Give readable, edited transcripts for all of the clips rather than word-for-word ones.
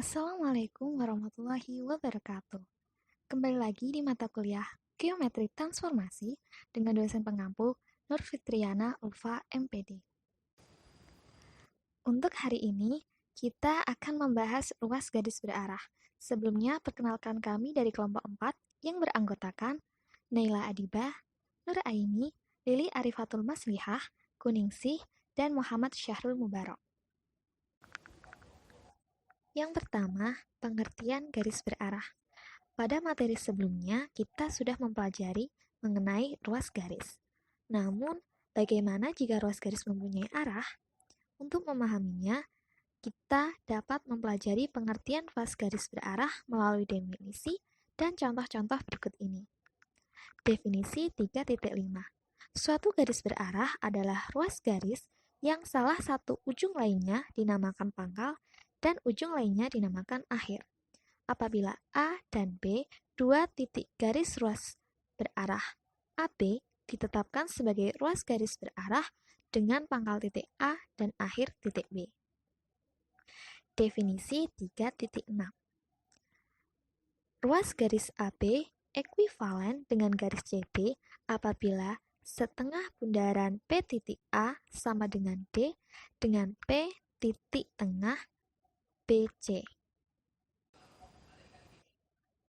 Assalamualaikum warahmatullahi wabarakatuh. Kembali lagi di mata kuliah Geometri Transformasi dengan dosen pengampu Nur Fitriana Ulfa MPD. Untuk hari ini, kita akan membahas ruas garis berarah. Sebelumnya, perkenalkan kami dari kelompok 4 yang beranggotakan Naila Adibah, Nur Aini, Lili Arifatul Maslihah, Kuningsih, dan Muhammad Syahrul Mubarok. Yang pertama, pengertian garis berarah. Pada materi sebelumnya, kita sudah mempelajari mengenai ruas garis. Namun, bagaimana jika ruas garis mempunyai arah? Untuk memahaminya, kita dapat mempelajari pengertian ruas garis berarah melalui definisi dan contoh-contoh berikut ini. Definisi 3.5. Suatu garis berarah adalah ruas garis yang salah satu ujung lainnya dinamakan pangkal dan ujung lainnya dinamakan akhir. Apabila A dan B, dua titik garis ruas berarah AB, ditetapkan sebagai ruas garis berarah dengan pangkal titik A dan akhir titik B. Definisi 3.6. Ruas garis AB ekuivalen dengan garis CD apabila setengah bundaran P titik A sama dengan D dengan P titik tengah BC.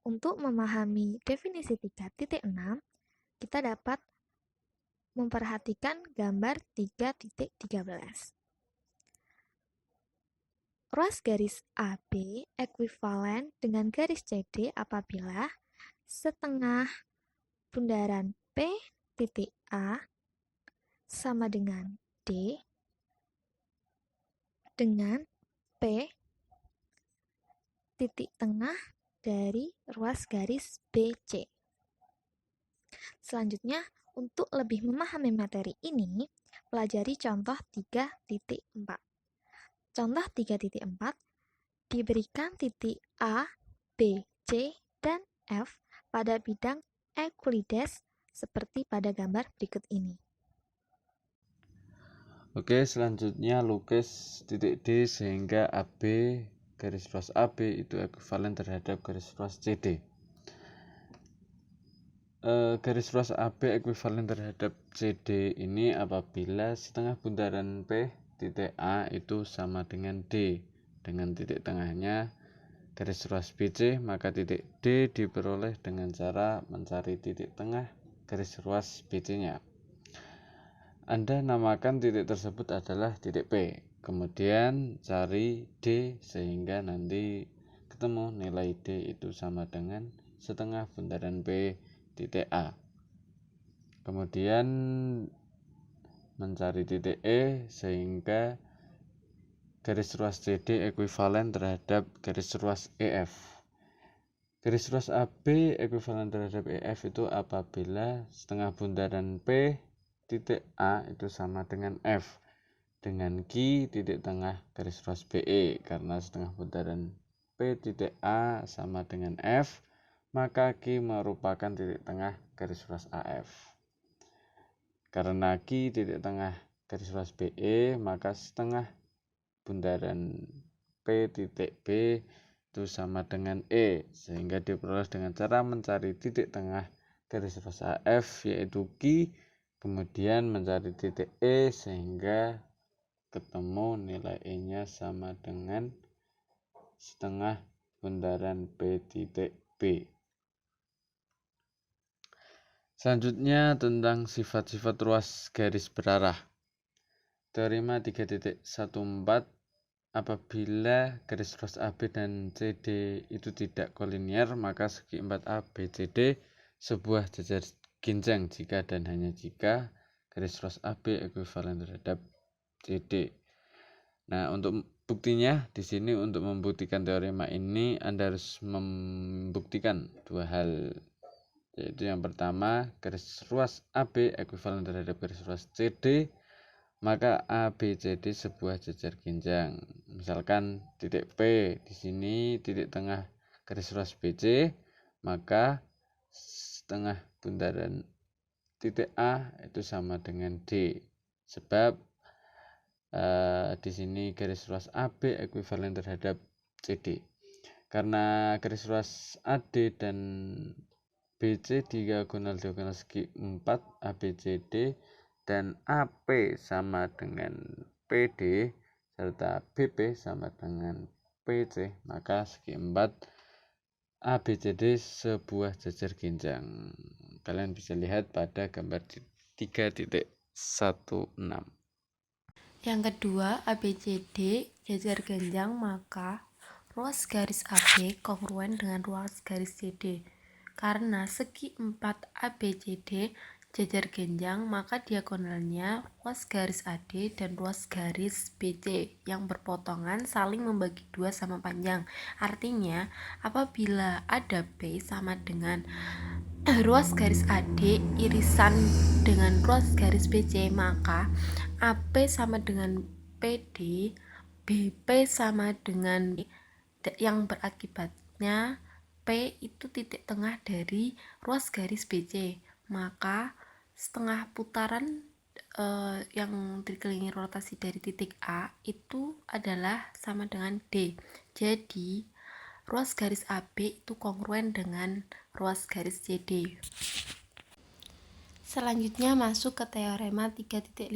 Untuk memahami definisi 3.6, kita dapat memperhatikan gambar 3.13. Ruas garis AB ekuivalen dengan garis CD apabila setengah bundaran P titik A sama dengan D dengan P titik tengah dari ruas garis BC. Selanjutnya, untuk lebih memahami materi ini, pelajari contoh 3.4. Contoh 3.4 diberikan titik A, B, C, dan F pada bidang Euclides seperti pada gambar berikut ini. Oke, selanjutnya lukis titik D sehingga AB garis ruas AB itu ekuivalen terhadap garis ruas CD. Garis ruas AB ekuivalen terhadap CD ini apabila setengah bundaran P titik A itu sama dengan D dengan titik tengahnya garis ruas BC, maka titik D diperoleh dengan cara mencari titik tengah garis ruas BC-nya. Anda namakan titik tersebut adalah titik P, kemudian cari D sehingga nanti ketemu nilai D itu sama dengan setengah bundaran P titik A. Kemudian mencari titik E sehingga garis ruas CD ekuivalen terhadap garis ruas EF. Garis ruas AB ekuivalen terhadap EF itu apabila setengah bundaran P titik A itu sama dengan F dengan Q titik tengah garis ruas BE, karena setengah bundaran P titik A sama dengan F, maka Q merupakan titik tengah garis ruas AF. Karena Q titik tengah garis ruas BE, maka setengah bundaran P titik B itu sama dengan E, sehingga diperoleh dengan cara mencari titik tengah garis ruas AF yaitu Q, kemudian mencari titik E sehingga ketemu nilai E-nya sama dengan setengah bundaran P titik B. Selanjutnya tentang sifat-sifat ruas garis berarah. Teorema 3.14, apabila garis ruas AB dan CD itu tidak kolinier, maka segi 4A, B, CD sebuah jajar ginjang jika dan hanya jika garis ruas AB ekuivalen terhadap CD. Nah, untuk buktinya di sini untuk membuktikan teorema ini Anda harus membuktikan dua hal, yaitu yang pertama garis ruas AB ekuivalen terhadap garis ruas CD, maka ABCD sebuah jajar ginjang. Misalkan titik P di sini titik tengah garis ruas BC, maka setengah bundaran titik A itu sama dengan D, sebab di sini garis ruas AB ekuivalen terhadap CD. Karena garis ruas AD dan BC diagonal segi 4 ABCD dan AP sama dengan PD serta BP sama dengan PC, maka segi 4 ABCD sebuah jajar genjang. Kalian bisa lihat pada gambar 3.16. Yang kedua, ABCD jajar genjang, maka ruas garis AB kongruen dengan ruas garis CD. Karena segi 4 ABCD jajar genjang, maka diagonalnya ruas garis AD dan ruas garis BC yang berpotongan saling membagi 2 sama panjang. Artinya, apabila ada B sama dengan ruas garis AD irisan dengan ruas garis BC, maka AP sama dengan PD, BP sama dengan yang berakibatnya P itu titik tengah dari ruas garis BC, maka setengah putaran yang dikelilingi rotasi dari titik A itu adalah sama dengan D. Jadi ruas garis AB itu kongruen dengan ruas garis CD. Selanjutnya masuk ke teorema 3.15,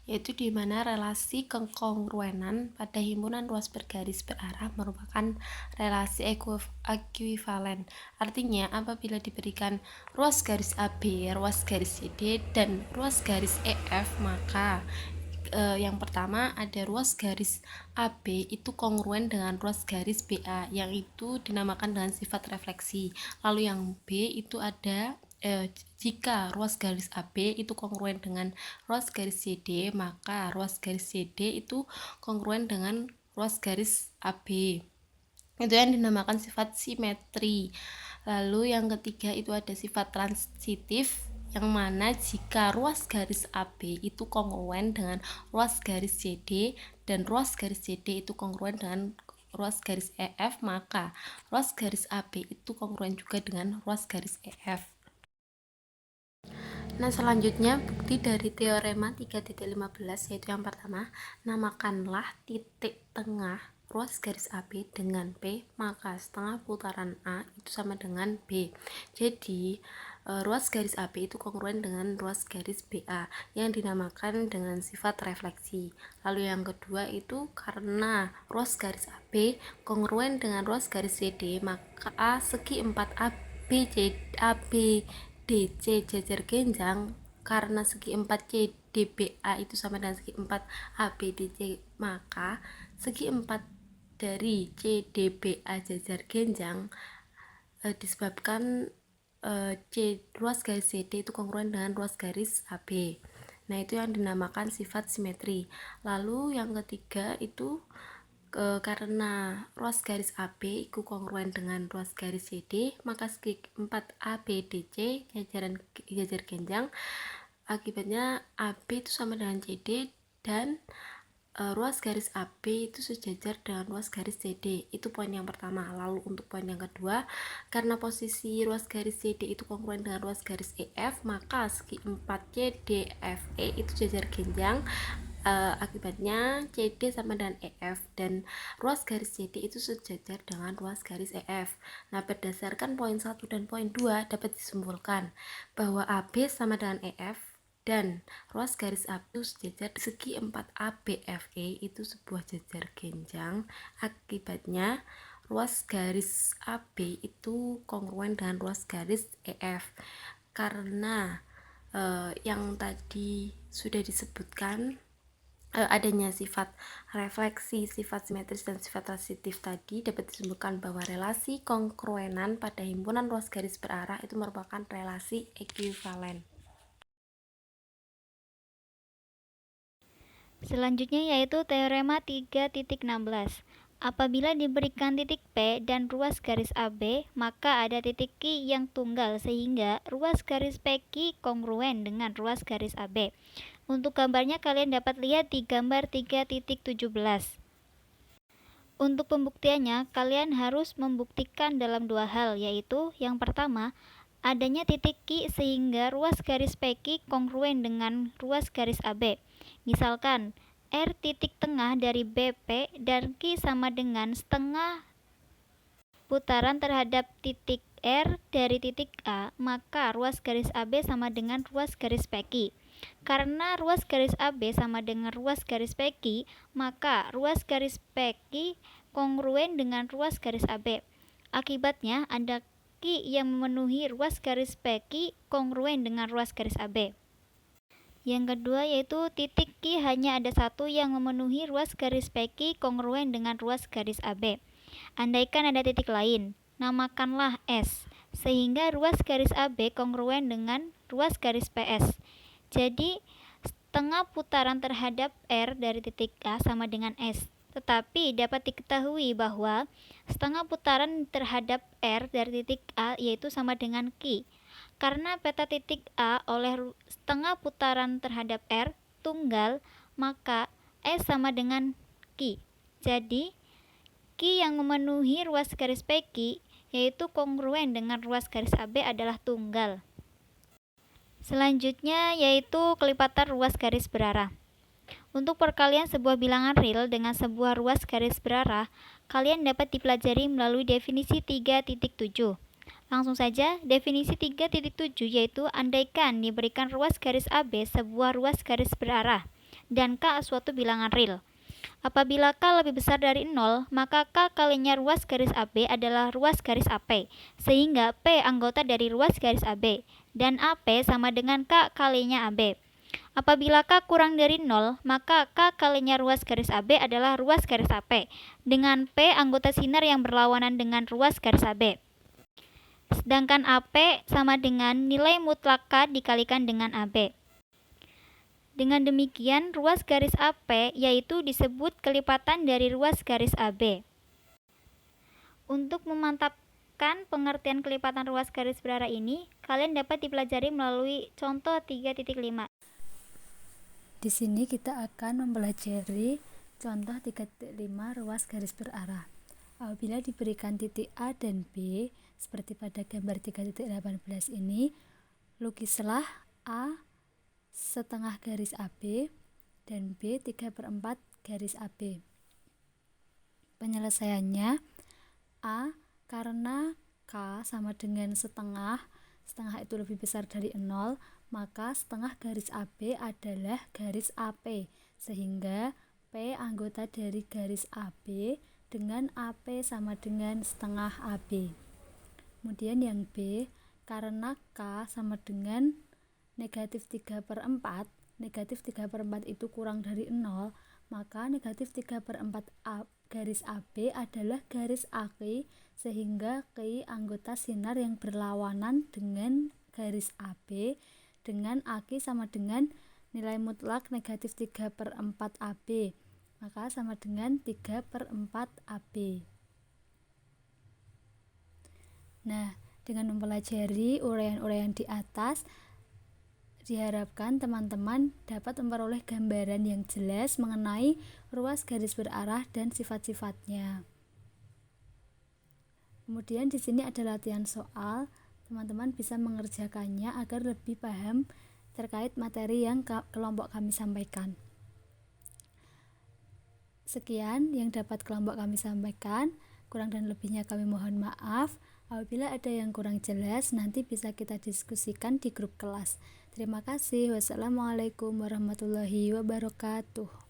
yaitu di mana relasi kekongruenan pada himpunan ruas bergaris berarah merupakan relasi ekuivalen. Artinya, apabila diberikan ruas garis AB, ruas garis CD, dan ruas garis EF, maka yang pertama ada ruas garis AB itu kongruen dengan ruas garis BA, yang itu dinamakan dengan sifat refleksi. Lalu yang B itu ada jika ruas garis AB itu kongruen dengan ruas garis CD, maka ruas garis CD itu kongruen dengan ruas garis AB. Itu yang dinamakan sifat simetri. Lalu yang ketiga itu ada sifat transitif, yang mana jika ruas garis AB itu kongruen dengan ruas garis CD dan ruas garis CD itu kongruen dengan ruas garis EF, maka ruas garis AB itu kongruen juga dengan ruas garis EF. Nah, selanjutnya bukti dari teorema 3.15, yaitu yang pertama, namakanlah titik tengah ruas garis AB dengan P, maka setengah putaran A itu sama dengan B. Jadi ruas garis AB itu kongruen dengan ruas garis BA yang dinamakan dengan sifat refleksi. Lalu yang kedua itu karena ruas garis AB kongruen dengan ruas garis CD, maka segi 4 DC jajar genjang. Karena segi 4 CDBA itu sama dengan segi 4 ABDC, maka segi 4 dari CDBA jajar genjang disebabkan ruas garis CD itu kongruen dengan ruas garis AB. Nah, itu yang dinamakan sifat simetri. Lalu yang ketiga itu karena ruas garis AB itu kongruen dengan ruas garis CD, maka segi 4 ABDC jajar genjang, akibatnya AB itu sama dengan CD dan ruas garis AB itu sejajar dengan ruas garis CD. Itu poin yang pertama. Lalu untuk poin yang kedua, karena posisi ruas garis CD itu kongruen dengan ruas garis EF, maka segi 4 CDFE itu jajar genjang. Akibatnya CD sama dengan EF dan ruas garis CD itu sejajar dengan ruas garis EF. Nah, berdasarkan poin 1 dan poin 2 dapat disimpulkan bahwa AB sama dengan EF dan ruas garis AB itu sejajar. Segi 4 ABFE itu sebuah jajar genjang. Akibatnya ruas garis AB itu kongruen dengan ruas garis EF. Karena yang tadi sudah disebutkan, adanya sifat refleksi, sifat simetris, dan sifat transitif tadi, dapat disimpulkan bahwa relasi kongruenan pada himpunan ruas garis berarah itu merupakan relasi ekuivalen. Selanjutnya yaitu teorema 3.16. Apabila diberikan titik P dan ruas garis AB, maka ada titik Q yang tunggal sehingga ruas garis PQ kongruen dengan ruas garis AB. Untuk gambarnya kalian dapat lihat di gambar 3.17. Untuk pembuktiannya, kalian harus membuktikan dalam dua hal, yaitu yang pertama, adanya titik Q sehingga ruas garis PQ kongruen dengan ruas garis AB. Misalkan, R titik tengah dari BP dan Q sama dengan setengah putaran terhadap titik R dari titik A, maka ruas garis AB sama dengan ruas garis PQ. Karena ruas garis AB sama dengan ruas garis PQ, maka ruas garis PQ kongruen dengan ruas garis AB. Akibatnya, ada Q yang memenuhi ruas garis PQ kongruen dengan ruas garis AB. Yang kedua yaitu titik Q hanya ada satu yang memenuhi ruas garis PQ kongruen dengan ruas garis AB. Andaikan ada titik lain, namakanlah S, sehingga ruas garis AB kongruen dengan ruas garis PS. Jadi, setengah putaran terhadap R dari titik A sama dengan S. Tetapi dapat diketahui bahwa setengah putaran terhadap R dari titik A yaitu sama dengan Q. Karena peta titik A oleh setengah putaran terhadap R tunggal, maka S sama dengan Q. Jadi, Q yang memenuhi ruas garis PQ yaitu kongruen dengan ruas garis AB adalah tunggal. Selanjutnya yaitu kelipatan ruas garis berarah. Untuk perkalian sebuah bilangan real dengan sebuah ruas garis berarah, kalian dapat dipelajari melalui definisi 3.7. Langsung saja, definisi 3.7 yaitu andaikan diberikan ruas garis AB sebuah ruas garis berarah dan K suatu bilangan real. Apabila K lebih besar dari 0, maka K kalinya ruas garis AB adalah ruas garis AP, sehingga P anggota dari ruas garis AB, dan AP sama dengan K kalinya AB. Apabila K kurang dari 0, maka K kalinya ruas garis AB adalah ruas garis AP, dengan P anggota sinar yang berlawanan dengan ruas garis AB. Sedangkan AP sama dengan nilai mutlak K dikalikan dengan AB. Dengan demikian, ruas garis AP yaitu disebut kelipatan dari ruas garis AB. Untuk memantapkan pengertian kelipatan ruas garis berarah ini, kalian dapat dipelajari melalui contoh 3.5. Di sini kita akan mempelajari contoh 3.5 ruas garis berarah. Apabila diberikan titik A dan B, seperti pada gambar 3.18 ini, lukislah A setengah garis AB dan B 3/4 garis AB. Penyelesaiannya, A karena K sama dengan setengah itu lebih besar dari 0, maka setengah garis AB adalah garis AP, sehingga P anggota dari garis AB dengan AP sama dengan setengah AB. Kemudian yang B, karena K sama dengan negatif 3/4, negatif 3/4 itu kurang dari 0, maka negatif 3/4 garis AB adalah garis AQ, sehingga Q anggota sinar yang berlawanan dengan garis AB, dengan AQ sama dengan nilai mutlak negatif 3/4 AB, maka sama dengan 3/4 AB. Nah, dengan mempelajari uraian-uraian di atas, diharapkan teman-teman dapat memperoleh gambaran yang jelas mengenai ruas garis berarah dan sifat-sifatnya. Kemudian di sini ada latihan soal, teman-teman bisa mengerjakannya agar lebih paham terkait materi yang kelompok kami sampaikan. Sekian yang dapat kelompok kami sampaikan, kurang dan lebihnya kami mohon maaf. Apabila ada yang kurang jelas, nanti bisa kita diskusikan di grup kelas. Terima kasih. Wassalamualaikum warahmatullahi wabarakatuh.